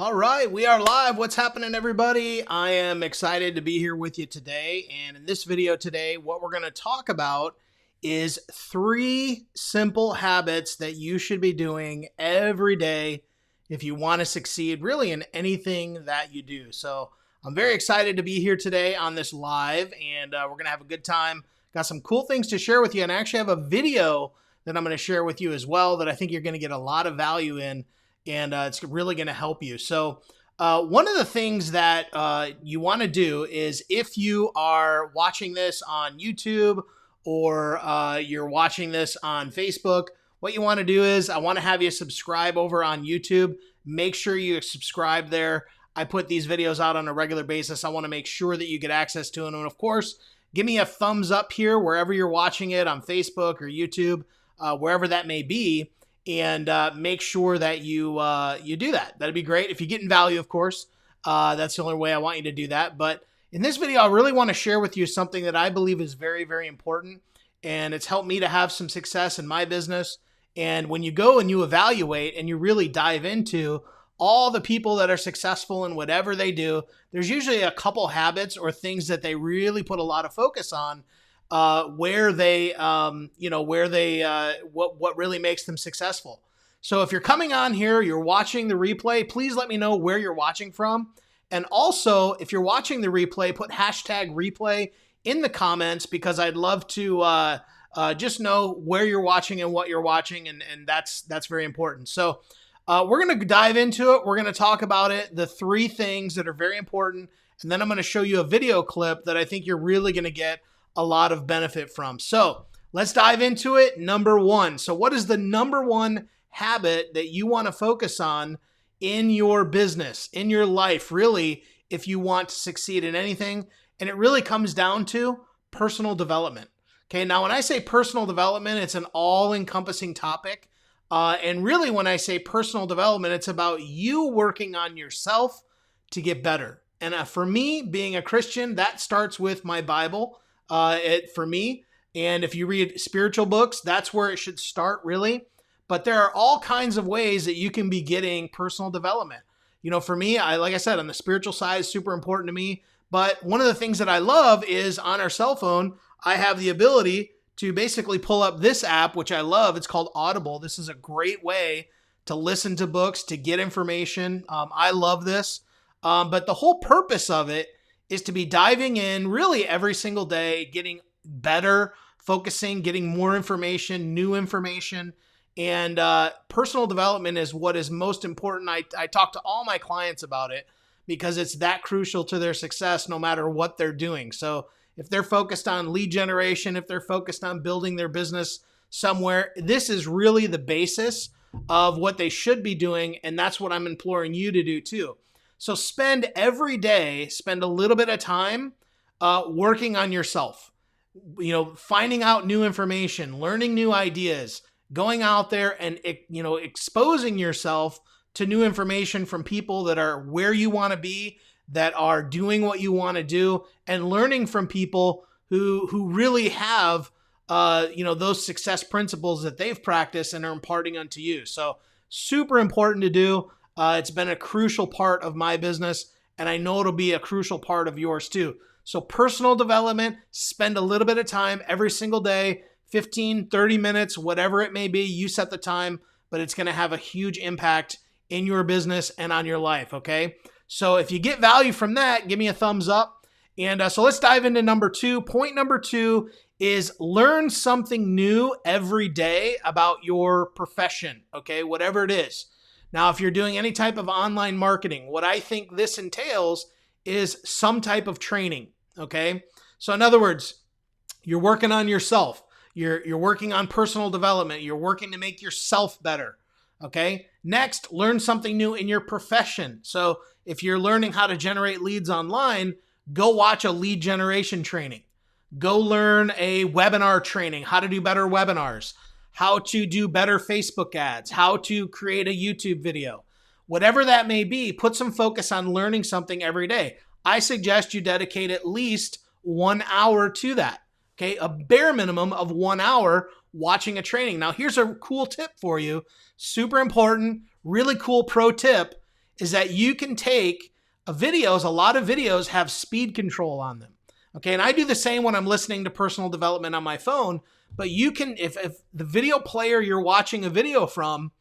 All right, we are live. What's happening, everybody? I am excited to be here with you today. And in this video today, what we're going to talk about is 3 simple habits that you should be doing every day if you want to succeed really in anything that you do. So I'm very excited to be here today on this live, and we're going to have a good time. Got some cool things to share with you, and I actually have a video that I'm going to share with you as well that I think you're going to get a lot of value in. And it's really going to help you. So one of the things that you want to do is, if you are watching this on YouTube or you're watching this on Facebook, what you want to do is I want to have you subscribe over on YouTube. Make sure you subscribe there. I put these videos out on a regular basis. I want to make sure that you get access to them. And of course, give me a thumbs up here wherever you're watching it, on Facebook or YouTube, wherever that may be. And make sure that you do that. That'd be great. If you're getting value, of course, that's the only way I want you to do that. But in this video, I really want to share with you something that I believe is very, very important. And it's helped me to have some success in my business. And when you go and you evaluate and you really dive into all the people that are successful in whatever they do, there's usually a couple habits or things that they really put a lot of focus on. What really makes them successful. So if you're coming on here, you're watching the replay, please let me know where you're watching from. And also, if you're watching the replay, put hashtag replay in the comments, because I'd love to just know where you're watching and what you're watching. And that's very important. So we're going to dive into it. We're going to talk about it, the 3 things that are very important. And then I'm going to show you a video clip that I think you're really going to get a lot of benefit from. So let's dive into it. Number 1. So what is the number 1 habit that you want to focus on in your business, in your life, really, if you want to succeed in anything? And it really comes down to personal development. Okay. Now, when I say personal development, it's an all-encompassing topic. And really, when I say personal development, it's about you working on yourself to get better. And for me, being a Christian, that starts with my Bible. For me, and if you read spiritual books, that's where it should start, really. But there are all kinds of ways that you can be getting personal development. You know, for me, like I said, on the spiritual side is super important to me. But one of the things that I love is, on our cell phone, I have the ability to basically pull up this app, which I love. It's called Audible. This is a great way to listen to books, to get information. I love this. But the whole purpose of it is to be diving in really every single day, getting better, focusing, getting more information, new information. And personal development is what is most important. I talk to all my clients about it because it's that crucial to their success, no matter what they're doing. So if they're focused on lead generation, if they're focused on building their business somewhere, this is really the basis of what they should be doing. And that's what I'm imploring you to do too. So spend a little bit of time working on yourself, finding out new information, learning new ideas, going out there and, exposing yourself to new information from people that are where you want to be, that are doing what you want to do, and learning from people who really have, those success principles that they've practiced and are imparting unto you. So super important to do. It's been a crucial part of my business, and I know it'll be a crucial part of yours too. So personal development, spend a little bit of time every single day, 15, 30 minutes, whatever it may be. You set the time, but it's going to have a huge impact in your business and on your life, okay? So if you get value from that, give me a thumbs up. And so let's dive into number 2. Point number 2 is learn something new every day about your profession, okay? Whatever it is. Now, if you're doing any type of online marketing, what I think this entails is some type of training, okay? So in other words, you're working on yourself. You're working on personal development. You're working to make yourself better, okay? Next, learn something new in your profession. So if you're learning how to generate leads online, go watch a lead generation training. Go learn a webinar training, how to do better webinars, how to do better Facebook ads, how to create a YouTube video. Whatever that may be, put some focus on learning something every day. I suggest you dedicate at least 1 hour to that. Okay, a bare minimum of 1 hour watching a training. Now, here's a cool tip for you. Super important, really cool pro tip is that you can take a lot of videos have speed control on them. Okay, and I do the same when I'm listening to personal development on my phone, but you can, if the video player you're watching a video from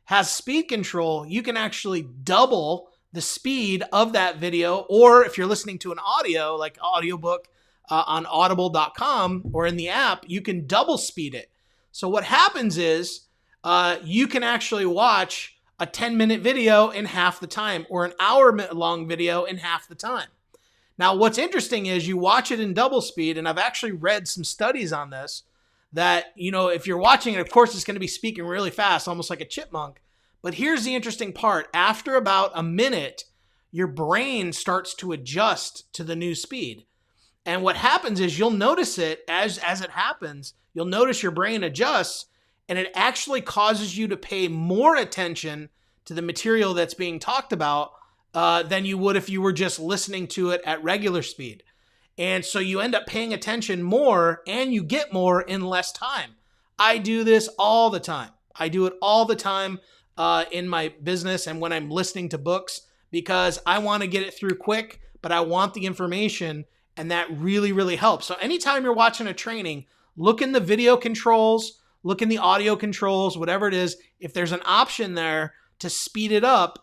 has speed control, you can actually double the speed of that video. Or if you're listening to an audio, like audiobook on audible.com or in the app, you can double speed it. So what happens is you can actually watch a 10-minute video in half the time, or an hour-long video in half the time. Now, what's interesting is you watch it in double speed, and I've actually read some studies on this, that, if you're watching it, of course, it's going to be speaking really fast, almost like a chipmunk. But here's the interesting part. After about a minute, your brain starts to adjust to the new speed. And what happens is you'll notice it as it happens. You'll notice your brain adjusts, and it actually causes you to pay more attention to the material that's being talked about than you would if you were just listening to it at regular speed. And so you end up paying attention more, and you get more in less time. I do this all the time. I do it all the time in my business and when I'm listening to books, because I want to get it through quick, but I want the information, and that really, really helps. So anytime you're watching a training, look in the video controls, look in the audio controls, whatever it is. If there's an option there to speed it up,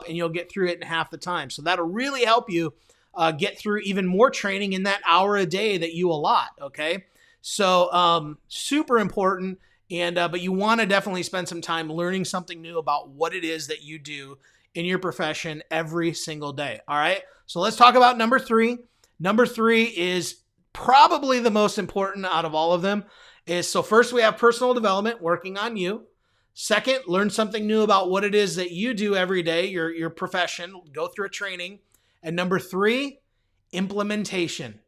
and you'll get through it in half the time. So that'll really help you get through even more training in that hour a day that you allot, okay? So super important, but you want to definitely spend some time learning something new about what it is that you do in your profession every single day, all right? So let's talk about number 3. Number 3 is probably the most important out of all of them. So first we have personal development, working on you. Second, learn something new about what it is that you do every day, your profession, go through a training. And number 3, implementation.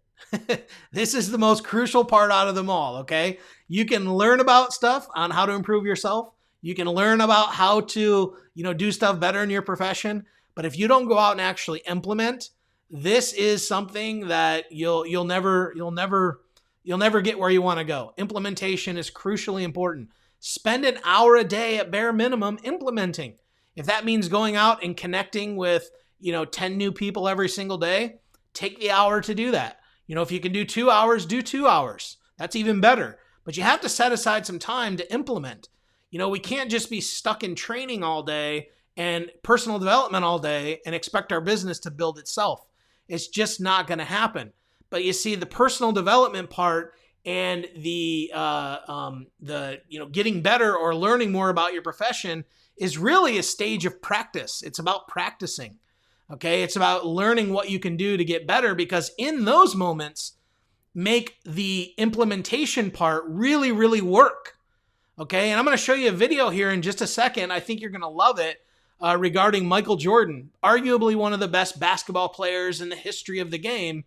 This is the most crucial part out of them all, okay? You can learn about stuff on how to improve yourself. You can learn about how to, do stuff better in your profession. But if you don't go out and actually implement, this is something that you'll never get where you want to go. Implementation is crucially important. Spend an hour a day at bare minimum implementing. If that means going out and connecting with, 10 new people every single day, take the hour to do that. If you can do 2 hours, do 2 hours. That's even better. But you have to set aside some time to implement. We can't just be stuck in training all day and personal development all day and expect our business to build itself. It's just not going to happen. But you see, the personal development part and the getting better or learning more about your profession is really a stage of practice. It's about practicing. Okay, it's about learning what you can do to get better, because in those moments, make the implementation part really, really work. Okay, and I'm going to show you a video here in just a second. I think you're going to love it regarding Michael Jordan, arguably one of the best basketball players in the history of the game.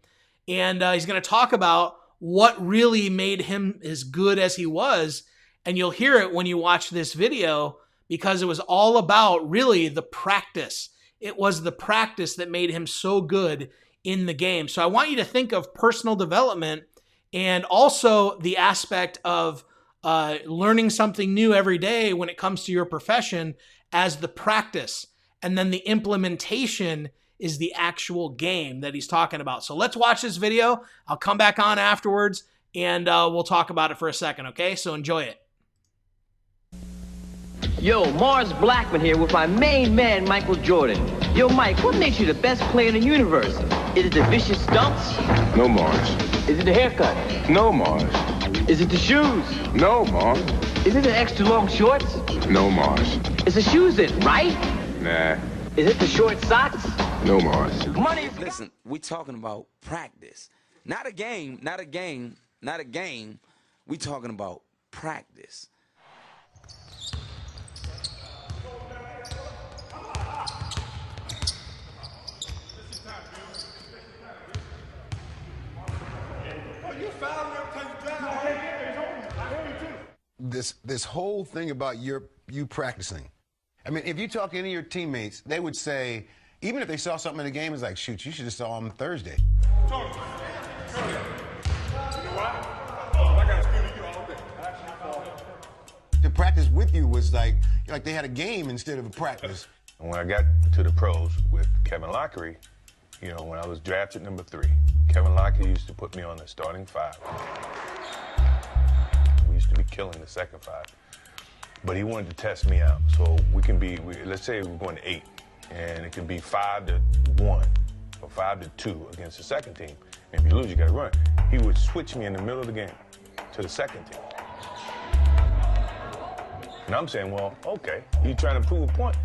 And he's going to talk about what really made him as good as he was. And you'll hear it when you watch this video, because it was all about really the practice. It was the practice that made him so good in the game. So I want you to think of personal development and also the aspect of learning something new every day when it comes to your profession as the practice. And then the implementation is the actual game that he's talking about. So let's watch this video. I'll come back on afterwards and we'll talk about it for a second, okay? So enjoy it. Yo, Mars Blackman here with my main man, Michael Jordan. Yo, Mike, what makes you the best player in the universe? Is it the vicious stunts? No, Mars. Is it the haircut? No, Mars. Is it the shoes? No, Mars. Is it the extra long shorts? No, Mars. It's the shoes it, right? Nah. Is it the short socks? No, Mars. Money. Listen, we talking about practice. Not a game. We talking about practice. This whole thing about you practicing. I mean, if you talk to any of your teammates, they would say, even if they saw something in the game, it's like, shoot, you should have saw him Thursday. Tony, you know why? I got to steal you all day. To practice with you was like they had a game instead of a practice. And when I got to the pros with Kevin Lockery, you know, when I was drafted number 3, Kevin Lockery used to put me on the starting 5. We used to be killing the second 5. But he wanted to test me out. So let's say we're going to 8, and it could be 5-1 or 5-2 against the second team. And if you lose, you got to run. He would switch me in the middle of the game to the second team. And I'm saying, well, okay, he's trying to prove a point.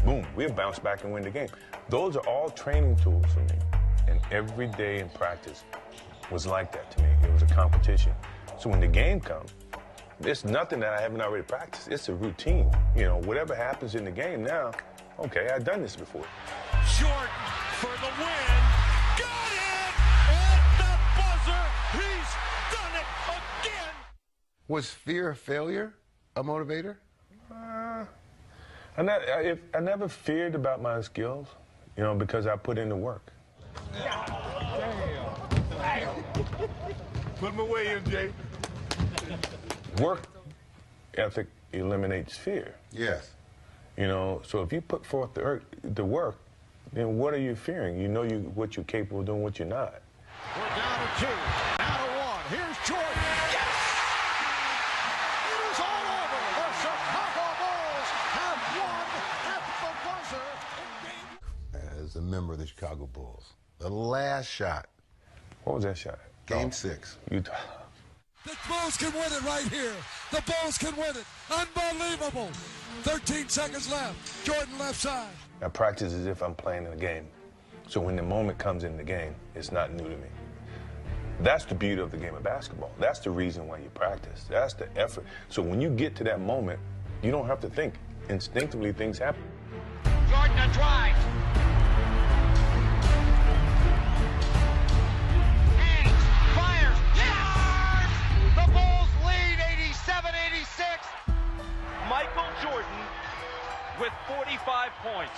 Boom, we'll bounce back and win the game. Those are all training tools for me. And every day in practice was like that to me. It was a competition. So when the game comes, there's nothing that I haven't already practiced. It's a routine. You know, whatever happens in the game now, okay, I've done this before. Jordan for the win. Got it! At the buzzer, he's done it again! Was fear of failure a motivator? I never feared about my skills, you know, because I put in the work. Put him away, MJ. Work ethic eliminates fear. Yes. You know, so if you put forth the work, then what are you fearing? You know what you're capable of doing, what you're not. We're down to 2, now to 1. Here's Jordan. Yes! It is all over. The Chicago Bulls have won at the buzzer in game. As a member of the Chicago Bulls, the last shot, What was that shot? Game 6. Utah. The Bulls can win it right here. The Bulls can win it. Unbelievable. 13 seconds left. Jordan left side. I practice as if I'm playing in a game. So when the moment comes in the game, it's not new to me. That's the beauty of the game of basketball. That's the reason why you practice. That's the effort. So when you get to that moment, you don't have to think. Instinctively, things happen. Jordan a drive. Hangs, fires, yes! The Bulls lead 87-86. Michael Jordan with 45 points.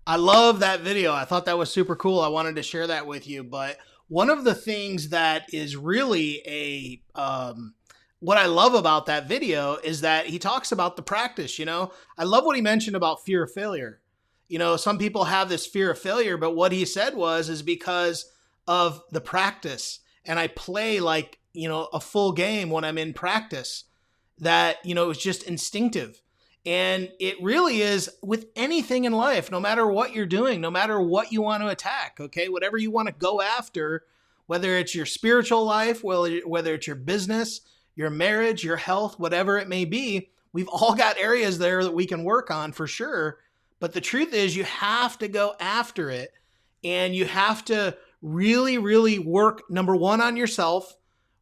I love that video. I thought that was super cool. I wanted to share that with you. But one of the things that is really what I love about that video is that he talks about the practice. You know, I love what he mentioned about fear of failure. You know, some people have this fear of failure, but what he said is because of the practice. And I play like, you know, a full game when I'm in practice, that, you know, it's just instinctive. And it really is with anything in life, no matter what you're doing, no matter what you want to attack, okay, whatever you want to go after, whether it's your spiritual life, whether it's your business, your marriage, your health, whatever it may be, we've all got areas there that we can work on for sure. But the truth is you have to go after it, and you have to really, really work, number one, on yourself,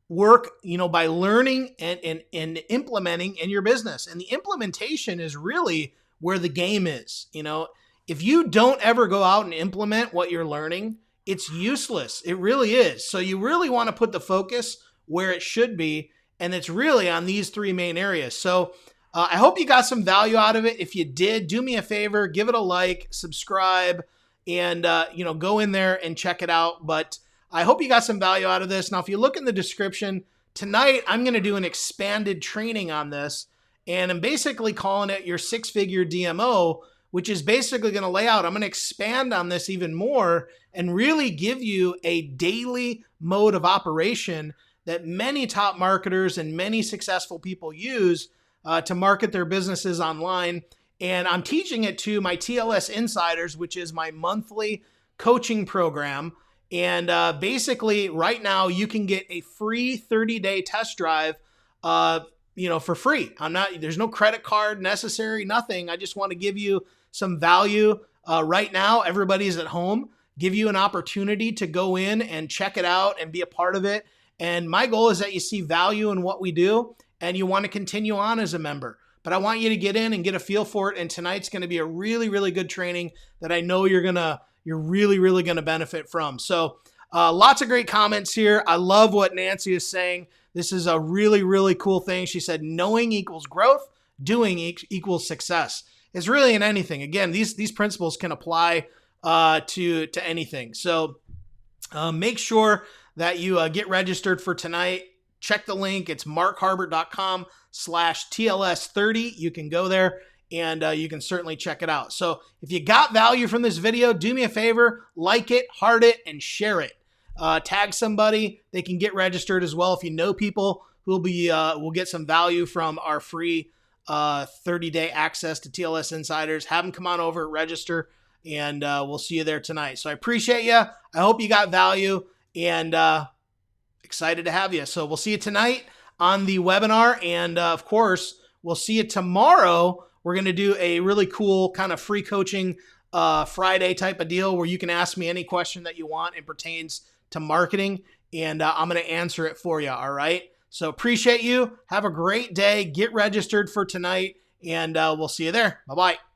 work, you know, by learning and implementing in your business. And the implementation is really where the game is. You know, if you don't ever go out and implement what you're learning, it's useless. It really is. So you really want to put the focus where it should be. And it's really on these 3 main areas. So I hope you got some value out of it. If you did, do me a favor, give it a like, subscribe, and, you know, go in there and check it out. But I hope you got some value out of this. Now, if you look in the description, tonight I'm going to do an expanded training on this, and I'm basically calling it your 6-figure DMO, which is basically going to lay out, I'm going to expand on this even more and really give you a daily mode of operation that many top marketers and many successful people use to market their businesses online. And I'm teaching it to my TLS Insiders, which is my monthly coaching program. And basically right now you can get a free 30-day test drive, you know, for free. There's no credit card necessary, nothing. I just want to give you some value right now. Everybody's at home, give you an opportunity to go in and check it out and be a part of it. And my goal is that you see value in what we do and you want to continue on as a member. But I want you to get in and get a feel for it. And tonight's going to be a really, really good training that I know you're really, really going to benefit from. So lots of great comments here. I love what Nancy is saying. This is a really, really cool thing. She said, knowing equals growth, doing equals success. It's really in anything. Again, these principles can apply to anything. So make sure that you get registered for tonight. check the link. It's markharbert.com/TLS30. You can go there and you can certainly check it out. So if you got value from this video, do me a favor, like it, heart it, and share it. Tag somebody. They can get registered as well. If you know people who will get some value from our free 30-day access to TLS Insiders, have them come on over, register, and we'll see you there tonight. So I appreciate you. I hope you got value, and excited to have you. So we'll see you tonight on the webinar, and of course, we'll see you tomorrow. We're going to do a really cool kind of free coaching Friday type of deal where you can ask me any question that you want and pertains to marketing, and I'm going to answer it for you, all right? So appreciate you. Have a great day. Get registered for tonight, and we'll see you there. Bye-bye.